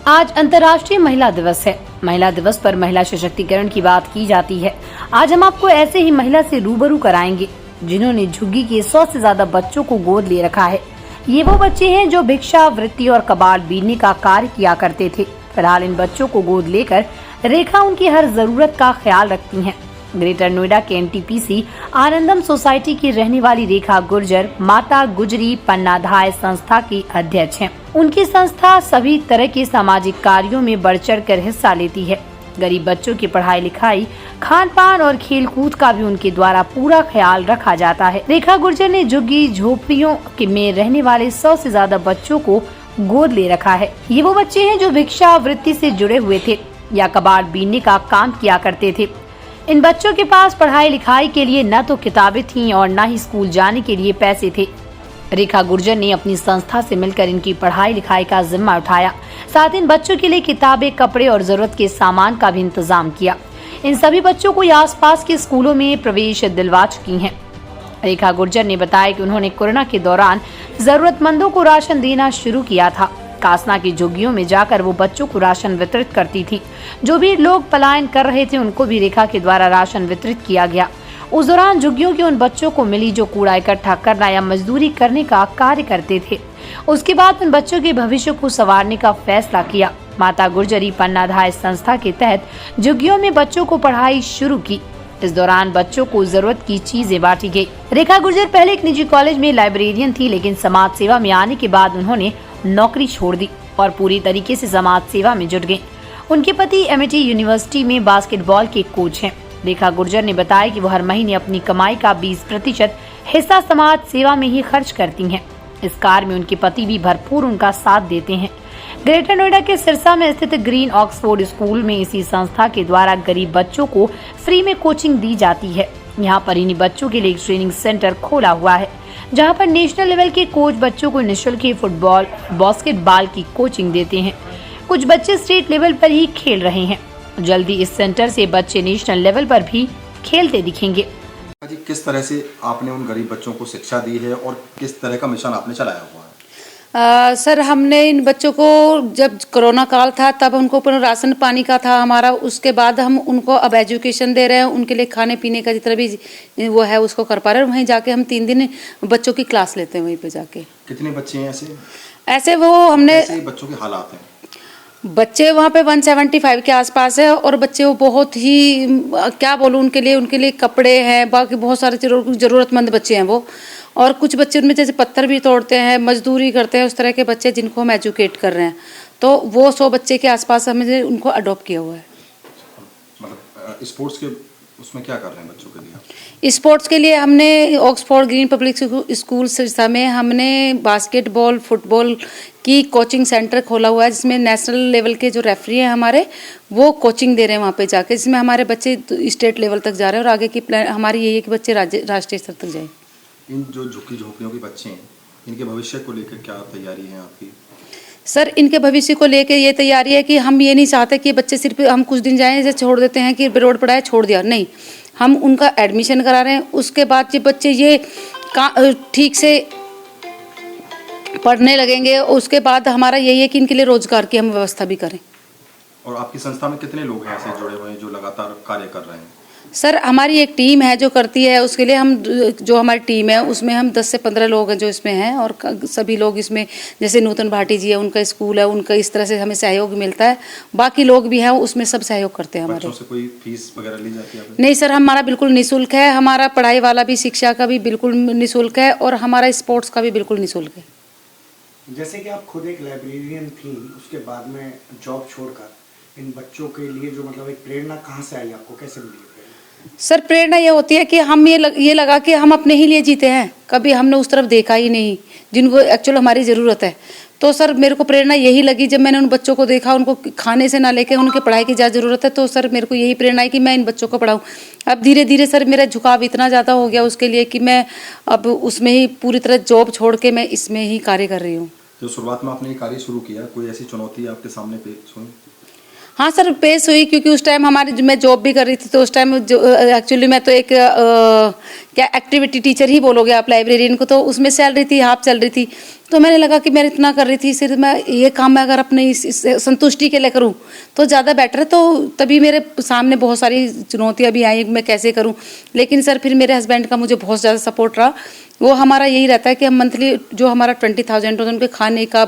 आज अंतर्राष्ट्रीय महिला दिवस है। महिला दिवस पर महिला सशक्तिकरण की बात की जाती है। आज हम आपको ऐसे ही महिला से रूबरू कराएंगे जिन्होंने झुग्गी के 100 से ज्यादा बच्चों को गोद ले रखा है। ये वो बच्चे हैं जो भिक्षा वृत्ति और कबाड़ बीनने का कार्य किया करते थे। फिलहाल इन बच्चों को गोद लेकर रेखा उनकी हर जरूरत का ख्याल रखती हैं। ग्रेटर नोएडा के एनटीपीसी आनंदम सोसाइटी की रहने वाली रेखा गुर्जर माता गुजरी पन्नाधाय संस्था की अध्यक्ष हैं। उनकी संस्था सभी तरह के सामाजिक कार्यों में बढ़ चढ़ कर हिस्सा लेती है। गरीब बच्चों की पढ़ाई लिखाई, खान पान और खेल कूद का भी उनके द्वारा पूरा ख्याल रखा जाता है। रेखा गुर्जर ने झुग्गी झोपड़ियों में रहने वाले 100 से ज्यादा बच्चों को गोद ले रखा है। ये वो बच्चे हैं जो भिक्षा वृत्ति से जुड़े हुए थे या कबाड़ बीनने का काम किया करते थे। इन बच्चों के पास पढ़ाई लिखाई के लिए न तो किताबें थीं और न ही स्कूल जाने के लिए पैसे थे। रेखा गुर्जर ने अपनी संस्था से मिलकर इनकी पढ़ाई लिखाई का जिम्मा उठाया। साथ इन बच्चों के लिए किताबें, कपड़े और जरूरत के सामान का भी इंतजाम किया। इन सभी बच्चों को आसपास के स्कूलों में प्रवेश दिलवा चुकी हैं। रेखा गुर्जर ने बताया कि उन्होंने कोरोना के दौरान जरूरतमंदों को राशन देना शुरू किया था। कासना की झुग्गियों में जाकर वो बच्चों को राशन वितरित करती थी। जो भी लोग पलायन कर रहे थे उनको भी रेखा के द्वारा राशन वितरित किया गया। उस दौरान झुग्गियों के उन बच्चों को मिली जो कूड़ा इकट्ठा करना या मजदूरी करने का कार्य करते थे। उसके बाद उन बच्चों के भविष्य को संवारने का फैसला किया। माता गुर्जरी पन्नाधाय संस्था के तहत झुग्गियों में बच्चों को पढ़ाई शुरू की। इस दौरान बच्चों को जरूरत की चीजें बांटी गई। रेखा गुर्जर पहले एक निजी कॉलेज में लाइब्रेरियन थी, लेकिन समाज सेवा में आने के बाद उन्होंने नौकरी छोड़ दी और पूरी तरीके से समाज सेवा में जुट गए। उनके पति एमआईटी यूनिवर्सिटी में बास्केटबॉल के कोच हैं। रेखा गुर्जर ने बताया कि वो हर महीने अपनी कमाई का 20% हिस्सा समाज सेवा में ही खर्च करती हैं। इस कार्य में उनके पति भी भरपूर उनका साथ देते हैं। ग्रेटर नोएडा के सिरसा में स्थित ग्रीन ऑक्सफोर्ड स्कूल में इसी संस्था के द्वारा गरीब बच्चों को फ्री में कोचिंग दी जाती है। यहाँ पर इन्हीं बच्चों के लिए एक ट्रेनिंग सेंटर खोला हुआ है, जहाँ पर नेशनल लेवल के कोच बच्चों को निःशुल्क फुटबॉल, बास्केटबॉल की कोचिंग देते हैं। कुछ बच्चे स्टेट लेवल पर ही खेल रहे हैं। जल्दी इस सेंटर से बच्चे नेशनल लेवल पर भी खेलते दिखेंगे। जी, किस तरह से आपने उन गरीब बच्चों को शिक्षा दी है और किस तरह का मिशन आपने चलाया हुआ है? सर, हमने इन बच्चों को जब कोरोना काल था तब उनको पूरा राशन पानी का था हमारा। उसके बाद हम उनको अब एजुकेशन दे रहे हैं। उनके लिए खाने पीने का जितना भी वो है उसको कर पा रहे हैं। वहीं जाके हम 3 दिन बच्चों की क्लास लेते हैं वहीं पे जाके। कितने बच्चे हैं ऐसे वो हमने बच्चों के हालात हैं? बच्चे वहाँ पे 175 के आसपास है और बच्चे वो बहुत ही क्या बोलूँ, उनके लिए कपड़े हैं, बाकी बहुत सारे जरूरतमंद बच्चे हैं वो। और कुछ बच्चे उनमें जैसे पत्थर भी तोड़ते हैं, मजदूरी करते हैं, उस तरह के बच्चे जिनको हम एजुकेट कर रहे हैं। तो वो 100 बच्चे के आसपास हमने उनको अडॉप्ट किया हुआ है। मतलब स्पोर्ट्स के उसमें क्या कर रहे हैं बच्चों के लिए? स्पोर्ट्स के लिए हमने Oxford green public school Sirsa में हमने बास्केटबॉल, फुटबॉल की कोचिंग सेंटर खोला हुआ है, जिसमें नेशनल लेवल के जो रेफरी हैं हमारे वो कोचिंग दे रहे हैं वहाँ पे जाके, जिसमें हमारे बच्चे स्टेट लेवल तक जा रहे हैं और आगे की प्लान हमारी यही है कि बच्चे राष्ट्रीय स्तर तक जाए। इन जो झुग्गी झोपड़ियों के बच्चे हैं, इनके भविष्य को लेकर क्या तैयारी है आपकी? सर, इनके भविष्य को लेकर ये तैयारी है कि हम ये नहीं चाहते कि बच्चे सिर्फ हम कुछ दिन जाएं जैसे छोड़ देते हैं कि रोड पड़ा है छोड़ दिया, नहीं। हम उनका एडमिशन करा रहे हैं। उसके बाद ये बच्चे ये ठीक से पढ़ने लगेंगे। उसके बाद हमारा यही है कि इनके लिए रोजगार की हम व्यवस्था भी करें। और आपकी संस्था में कितने लोग हैं ऐसे जुड़े हुए हैं जो लगातार कार्य कर रहे हैं? सर, हमारी एक टीम है जो करती है। उसके लिए हम जो हमारी टीम है उसमें हम 10 से 15 लोग हैं जो इसमें हैं। और सभी लोग इसमें, जैसे नूतन भाटी जी है, उनका स्कूल है, उनका इस तरह से हमें सहयोग मिलता है। बाकी लोग भी हैं उसमें, सब सहयोग करते हैं हमारे। बच्चों से कोई फीस वगैरह ली जाती है? नहीं सर, हमारा बिल्कुल निःशुल्क है। हमारा पढ़ाई वाला भी, शिक्षा का भी बिल्कुल निःशुल्क है और हमारा स्पोर्ट्स का भी बिल्कुल निःशुल्क है। जैसे कि आप खुद एक लाइब्रेरियन थी, उसके बाद में जॉब छोड़कर इन बच्चों के लिए जो मतलब एक प्रेरणा कहाँ से आई आपको, कैसे मिली? सर, प्रेरणा ये होती है कि हम ये लगा कि हम अपने ही लिए जीते हैं। कभी हमने उस तरफ देखा ही नहीं जिनको एक्चुअल हमारी ज़रूरत है। तो सर, मेरे को प्रेरणा यही लगी जब मैंने उन बच्चों को देखा, उनको खाने से ना लेके उनके पढ़ाई की ज़्यादा ज़रूरत है। तो सर, मेरे को यही प्रेरणा है कि मैं इन बच्चों को पढ़ाऊँ। अब धीरे धीरे सर मेरा झुकाव इतना ज़्यादा हो गया उसके लिए कि मैं अब उसमें ही पूरी तरह जॉब छोड़ के मैं इसमें ही कार्य कर रही हूँ। तो शुरुआत में आपने ये कार्य शुरू किया, कोई ऐसी चुनौती आपके सामने पेश हुई? हाँ सर, पेश हुई, क्योंकि उस टाइम हमारी मैं जॉब भी कर रही थी, तो उस टाइम जो एक्चुअली मैं तो एक क्या एक्टिविटी टीचर ही बोलोगे आप लाइब्रेरियन को, तो उसमें सैलरी थी, हाफ सैलरी थी। तो मैंने लगा कि मैं इतना कर रही थी, सिर्फ मैं ये काम मैं अगर अपने इस संतुष्टि के लिए करूं तो ज़्यादा बेटर है। तो तभी मेरे सामने बहुत सारी चुनौतियां भी आई, मैं कैसे करूं। लेकिन सर फिर मेरे हस्बैंड का मुझे बहुत ज़्यादा सपोर्ट रहा। वो हमारा यही रहता है कि हम मंथली जो हमारा 20,000 होता है उनके खाने का,